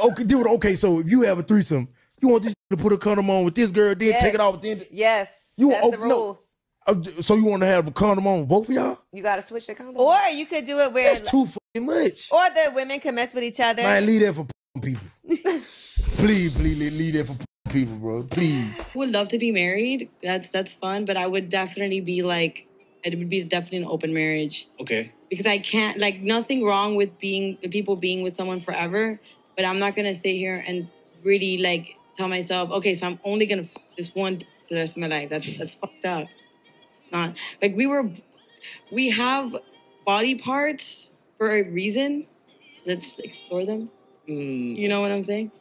okay, dude, okay, so if you have a threesome, you want this to put a condom on with this girl, then take it off, then that's the rules. So you want to have a condom on with both of y'all? You got to switch the condom. Or you could do it where that's too fucking much. Or the women can mess with each other. Man, leave that for people. please, leave that for people, bro. Please. Would love to be married. That's fun, but I would definitely be like, it would be definitely an open marriage. Okay. Because I can't, like, nothing wrong with people being with someone forever, but I'm not gonna sit here and really like tell myself, okay, so I'm only gonna f this one for the rest of my life. That's fucked up. It's not like we have body parts for a reason. Let's explore them. You know what I'm saying?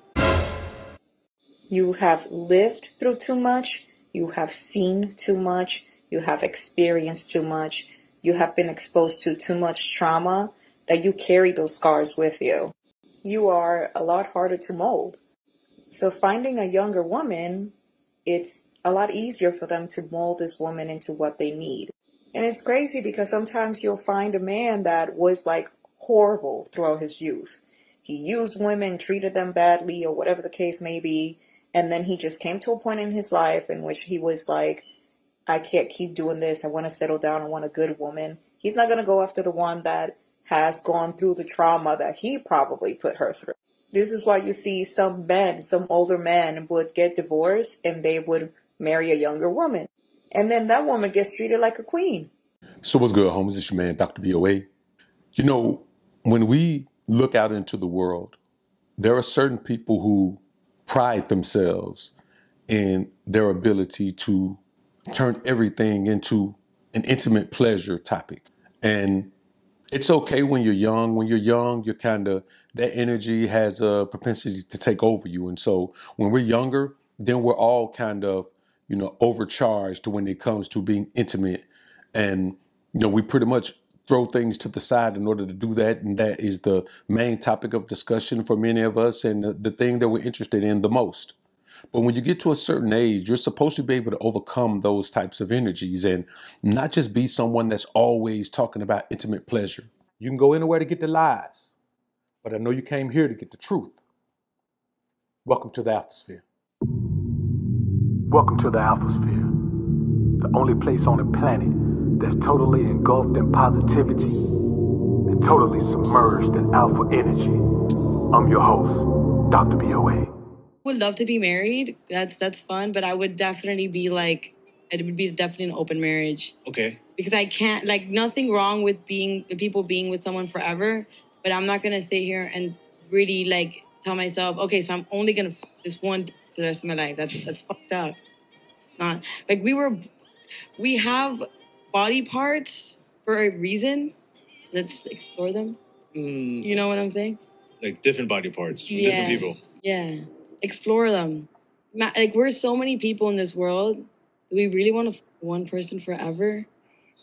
You have lived through too much. You have seen too much. You have experienced too much. You have been exposed to too much trauma that you carry those scars with you. You are a lot harder to mold. So finding a younger woman, it's a lot easier for them to mold this woman into what they need. And it's crazy because sometimes you'll find a man that was like horrible throughout his youth. He used women, treated them badly, or whatever the case may be. And then he just came to a point in his life in which he was like, I can't keep doing this. I want to settle down. I want a good woman. He's not going to go after the one that has gone through the trauma that he probably put her through. This is why you see some men, some older men would get divorced and they would marry a younger woman. And then that woman gets treated like a queen. So what's good, homies? It's your man, Dr. VOA. You know, when we look out into the world, there are certain people who pride themselves in their ability to turn everything into an intimate pleasure topic. And it's okay when you're young. When you're young, you're kind of, that energy has a propensity to take over you. And so when we're younger, then we're all kind of, you know, overcharged when it comes to being intimate. And, you know, we pretty much throw things to the side in order to do that. And that is the main topic of discussion for many of us and the thing that we're interested in the most. But when you get to a certain age, you're supposed to be able to overcome those types of energies and not just be someone that's always talking about intimate pleasure. You can go anywhere to get the lies, but I know you came here to get the truth. Welcome to the Alphasphere. Welcome to the Alphasphere, the only place on the planet that's totally engulfed in positivity and totally submerged in alpha energy. I'm your host, Dr. BOA. Would love to be married. That's fun, but I would definitely be like, it would be definitely an open marriage. Okay. Because I can't, like, nothing wrong with people being with someone forever, but I'm not gonna sit here and really like tell myself, okay, so I'm only gonna f this one for the rest of my life. That's fucked up. It's not like we have body parts for a reason. Let's explore them. You know what I'm saying? Like different body parts from different people. Yeah. Explore them. Like, we're so many people in this world. Do we really want to one person forever?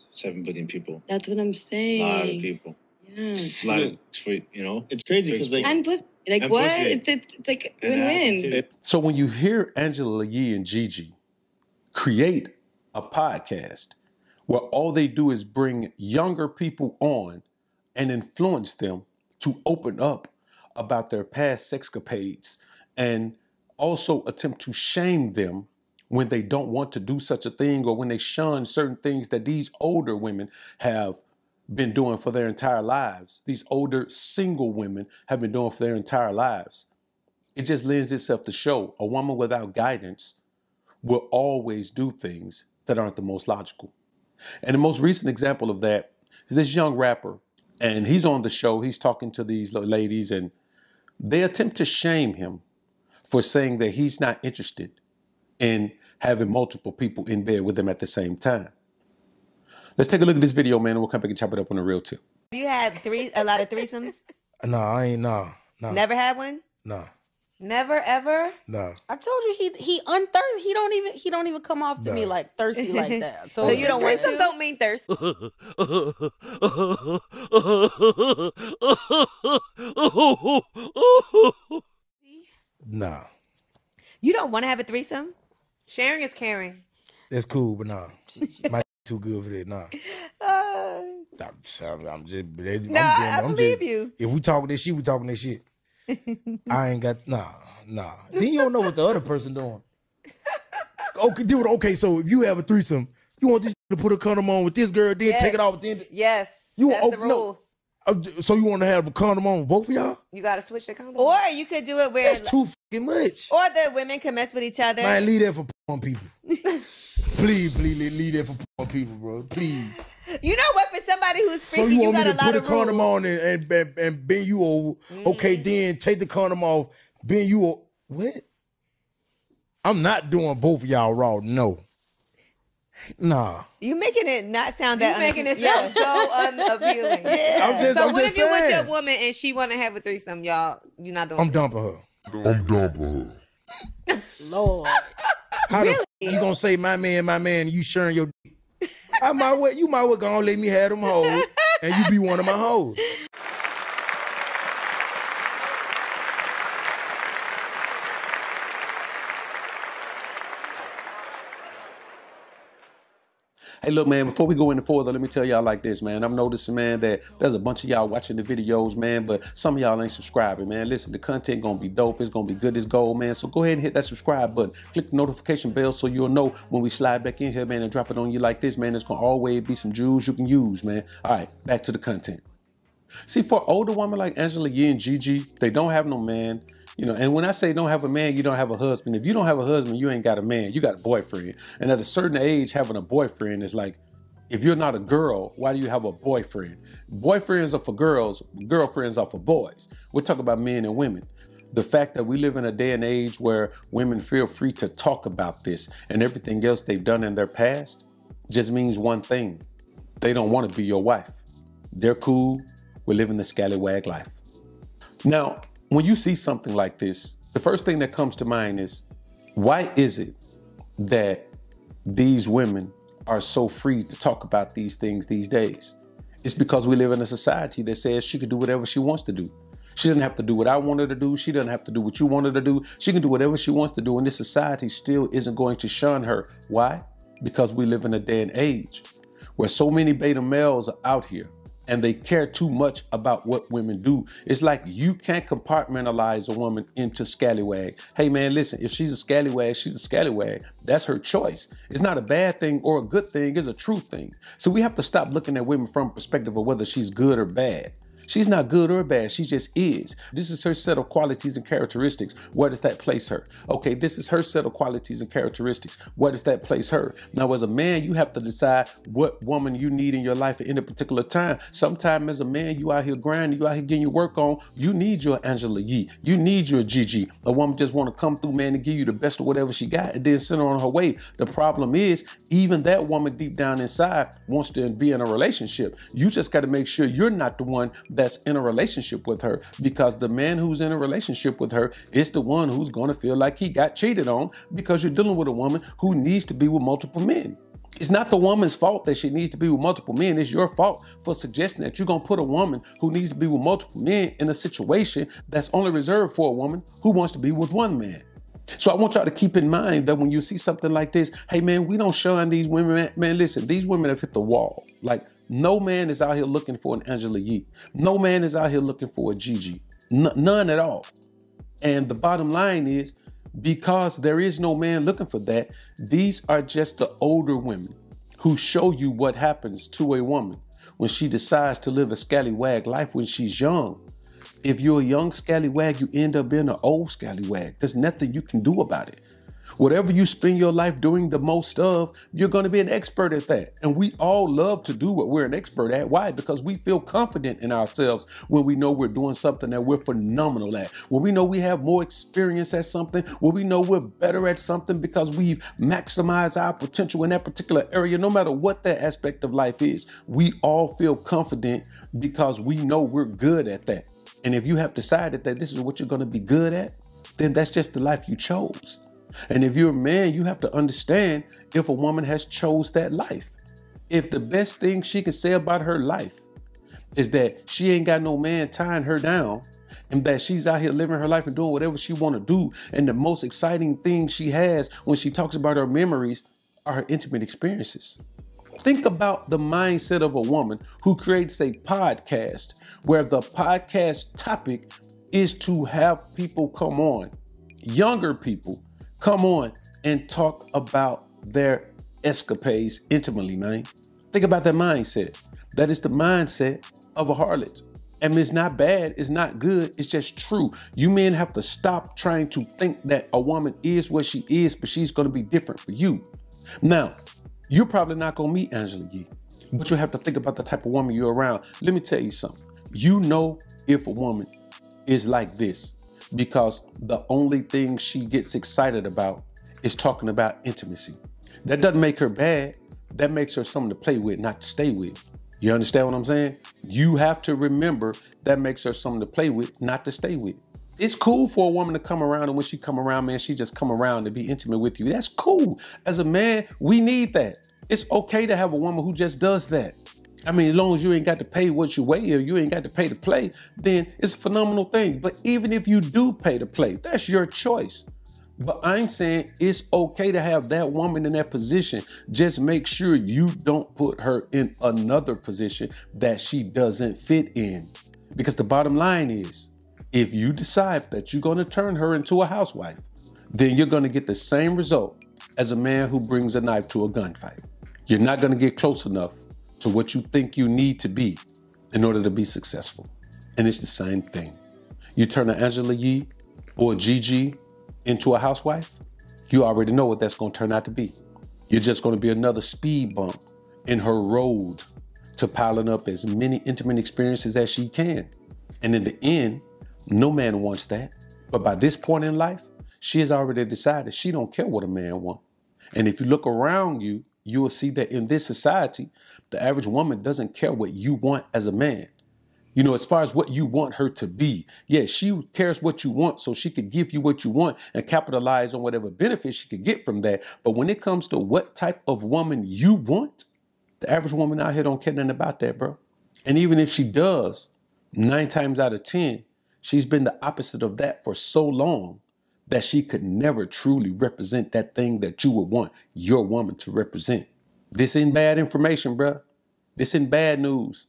7 billion people. That's what I'm saying. A lot of people. Yeah. A lot of, you know? It's crazy because like... And what? It's like win-win. So when you hear Angela Yee and Gigi create a podcast where all they do is bring younger people on and influence them to open up about their past sexcapades and also attempt to shame them when they don't want to do such a thing or when they shun certain things that these older women have been doing for their entire lives. These older single women have been doing for their entire lives. It just lends itself to show a woman without guidance will always do things that aren't the most logical. And the most recent example of that is this young rapper. And he's on the show. He's talking to these ladies and they attempt to shame him for saying that he's not interested in having multiple people in bed with him at the same time. Let's take a look at this video, man, and we'll come back and chop it up on a real tip. Have you had a lot of threesomes? No, I ain't, no. Never had one? No. Never ever? No. I told you he unthirsty. He don't even come off to me like thirsty like that. So you don't want threesome don't mean thirst. Nah. You don't want to have a threesome? Sharing is caring. That's cool, but nah. My too good for that, nah. I'm just, I believe you. If we talking that shit, we talking that shit. I ain't got nah. Then you don't know what the other person doing. Okay, dude. Okay, so if you have a threesome, you want this to put a condom on with this girl, then take it off at the end. Yes. You that's the rules. So you want to have a condom on with both of y'all? You gotta switch the condom. Or you could do it where That's too fucking much. or the women can mess with each other. Man, leave that for porn people. please, leave that for porn people, bro. Please. You know what? For somebody who's freaky, So you want me got to a lot put a of condom rules. on and bend you over? Okay, then take the condom off, bend you over. What? I'm not doing both of y'all raw. No. Nah. You making it not sound that. You making it sound so unappealing. Yeah. So what just if you're with your saying. woman and she want to have a threesome, y'all? You're not doing. I'm dumping her. Lord. How the you gonna say my man, you sharing your dick? You might well gonna let me have them hoes and you be one of my hoes. Hey, look, man, before we go any further, let me tell y'all like this, man. I'm noticing, man, that there's a bunch of y'all watching the videos, man, but some of y'all ain't subscribing, man. Listen, the content gonna be dope. It's gonna be good as gold, man. So go ahead and hit that subscribe button. Click the notification bell so you'll know when we slide back in here, man, and drop it on you like this, man. There's gonna always be some jewels you can use, man. All right, back to the content. See, for older women like Angela Yee and Gigi, they don't have no man. You know, and when I say don't have a man, you don't have a husband. If you don't have a husband, you ain't got a man. You got a boyfriend. And at a certain age, having a boyfriend is like, if you're not a girl, why do you have a boyfriend? Boyfriends are for girls, girlfriends are for boys. We're talking about men and women. The fact that we live in a day and age where women feel free to talk about this and everything else they've done in their past just means one thing. They don't want to be your wife. They're cool. We're living the scallywag life. Now, when you see something like this, the first thing that comes to mind is, why is it that these women are so free to talk about these things these days? It's because we live in a society that says she can do whatever she wants to do. She doesn't have to do what I want her to do. She doesn't have to do what you want her to do. She can do whatever she wants to do. And this society still isn't going to shun her. Why? Because we live in a day and age where so many beta males are out here and they care too much about what women do. It's like you can't compartmentalize a woman into scallywag. Hey man, listen, if she's a scallywag, she's a scallywag. That's her choice. It's not a bad thing or a good thing, it's a true thing. So we have to stop looking at women from a perspective of whether she's good or bad. She's not good or bad, she just is. This is her set of qualities and characteristics. Where does that place her? Okay, this is her set of qualities and characteristics. Where does that place her? Now, as a man, you have to decide what woman you need in your life at any particular time. Sometimes as a man, you out here grinding, you out here getting your work on, you need your Angela Yee. You need your Gigi. A woman just want to come through, man, and give you the best of whatever she got and then send her on her way. The problem is, even that woman deep down inside wants to be in a relationship. You just got to make sure you're not the one that's in a relationship with her, because the man who's in a relationship with her is the one who's going to feel like he got cheated on, because you're dealing with a woman who needs to be with multiple men. It's not the woman's fault that she needs to be with multiple men. It's your fault for suggesting that you're going to put a woman who needs to be with multiple men in a situation that's only reserved for a woman who wants to be with one man. So I want y'all to keep in mind that when you see something like this, hey man, we don't shun these women. Man, listen, these women have hit the wall. Like, no man is out here looking for an Angela Yee. No man is out here looking for a Gigi. None at all. And the bottom line is, because there is no man looking for that, these are just the older women who show you what happens to a woman when she decides to live a scallywag life when she's young. If you're a young scallywag, you end up being an old scallywag. There's nothing you can do about it. Whatever you spend your life doing the most of, you're going to be an expert at that. And we all love to do what we're an expert at. Why? Because we feel confident in ourselves when we know we're doing something that we're phenomenal at. When we know we have more experience at something, when we know we're better at something because we've maximized our potential in that particular area, no matter what that aspect of life is. We all feel confident because we know we're good at that. And if you have decided that this is what you're going to be good at, then that's just the life you chose. And if you're a man, you have to understand if a woman has chose that life. If the best thing she can say about her life is that she ain't got no man tying her down and that she's out here living her life and doing whatever she want to do, and the most exciting thing she has when she talks about her memories are her intimate experiences. Think about the mindset of a woman who creates a podcast where the podcast topic is to have people come on, younger people come on and talk about their escapades intimately, man. Think about that mindset. That is the mindset of a harlot. And it's not bad, it's not good, it's just true. You men have to stop trying to think that a woman is what she is, but she's gonna be different for you. Now, you're probably not gonna meet Angela Yee, but you have to think about the type of woman you're around. Let me tell you something. You know if a woman is like this because the only thing she gets excited about is talking about intimacy. That doesn't make her bad, that makes her something to play with, not to stay with. You understand what I'm saying? You have to remember that makes her something to play with, not to stay with. It's cool for a woman to come around, and when she come around, man, she just come around to be intimate with you. That's cool. As a man, we need that. It's okay to have a woman who just does that. I mean, as long as you ain't got to pay what you weigh or you ain't got to pay to play, then it's a phenomenal thing. But even if you do pay to play, that's your choice. But I'm saying it's okay to have that woman in that position. Just make sure you don't put her in another position that she doesn't fit in. Because the bottom line is, if you decide that you're going to turn her into a housewife, then you're going to get the same result as a man who brings a knife to a gunfight. You're not going to get close enough to what you think you need to be in order to be successful. And it's the same thing. You turn an Angela Yee or a Gigi into a housewife, you already know what that's going to turn out to be. You're just going to be another speed bump in her road to piling up as many intimate experiences as she can. And in the end, no man wants that. But by this point in life, she has already decided she don't care what a man wants. And if you look around you, you will see that in this society, the average woman doesn't care what you want as a man. You know, as far as what you want her to be. Yeah, she cares what you want so she could give you what you want and capitalize on whatever benefits she could get from that. But when it comes to what type of woman you want, the average woman out here don't care nothing about that, bro. And even if she does, 9 times out of 10, she's been the opposite of that for so long that she could never truly represent that thing that you would want your woman to represent. This ain't bad information, bro. This ain't bad news.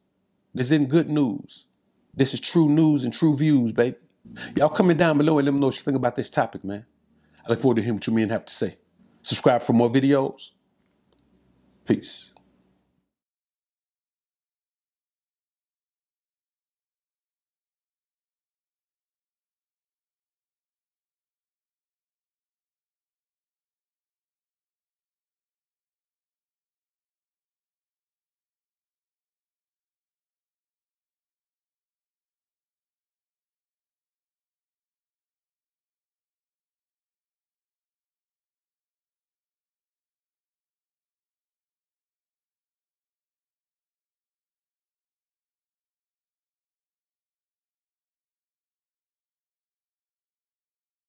This isn't good news. This is true news and true views, baby. Y'all comment down below and let me know what you think about this topic, man. I look forward to hearing what you men have to say. Subscribe for more videos. Peace.